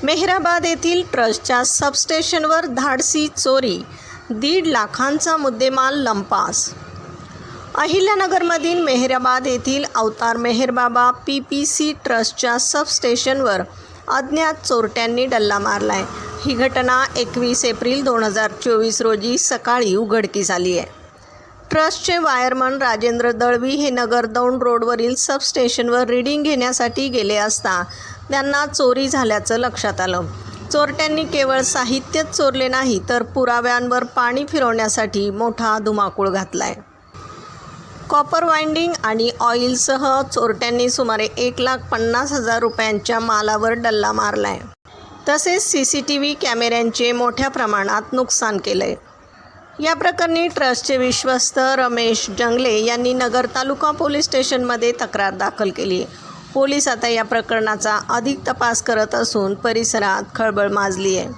Mehrabad येथील ट्रस्टच्या सबस्टेशनवर धाडसी चोरी, 1.5 लाखांचा मुद्देमाल लंपास. अहिल्यानगरमधील मेहराबाद येथील अवतार मेहरबाबा PPC ट्रस्टच्या सबस्टेशनवर अज्ञात चोरट्यांनी डल्ला मारलाय. ही घटना 21 एप्रिल 2024 रोजी सकाळी उघडकीस आली आहे. ट्रस्टचे वायरमन राजेंद्र दळवी हे नगर दौंड रोडवरील सबस्टेशनवर रीडिंग घेण्यासाठी गेले असता त्यांना चोरी झाल्याचं लक्षात आलं. चोरट्यांनी केवळ साहित्यच चोरले नाही तर पुराव्यांवर पाणी फिरवण्यासाठी मोठा धुमाकूळ घातलाय. कॉपर वाइंडिंग आणि ऑइलसह चोरट्यांनी सुमारे 1,50,000 रुपयांच्या मालावर डल्ला मारलाय. तसेच CCTV कॅमेऱ्यांचे मोठ्या प्रमाणात नुकसान केलंय. या प्रकरणी ट्रस्टचे विश्वस्त रमेश जंगले यांनी नगर तालुका पोलीस स्टेशनमध्ये तक्रार दाखल केली. पोलीस आता या प्रकरणाचा अधिक तपास करत असून परिसरात खळबळ माजली आहे.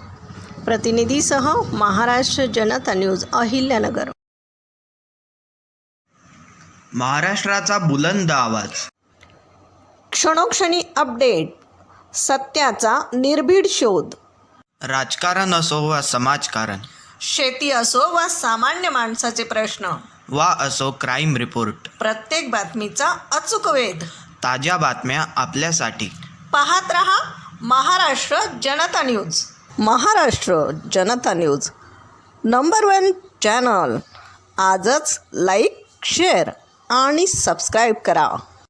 प्रतिनिधीसह महाराष्ट्र जनता न्यूज, अहिल्यानगर. महाराष्ट्राचा बुलंद आवाज, क्षणोक्षणी अपडेट, सत्याचा निर्भीड शोध. राजकारण असो वा समाजकारण, शेती असो वा सामान्य माणसाचे प्रश्न, वा असो क्राईम रिपोर्ट, प्रत्येक बातमीचा अचूक वेध. ताज्या बातम्या आपल्यासाठी. पाहत रहा महाराष्ट्र जनता न्यूज. महाराष्ट्र जनता न्यूज नंबर 1 चॅनल. आजच लाईक, शेअर आणि सबस्क्राईब करा.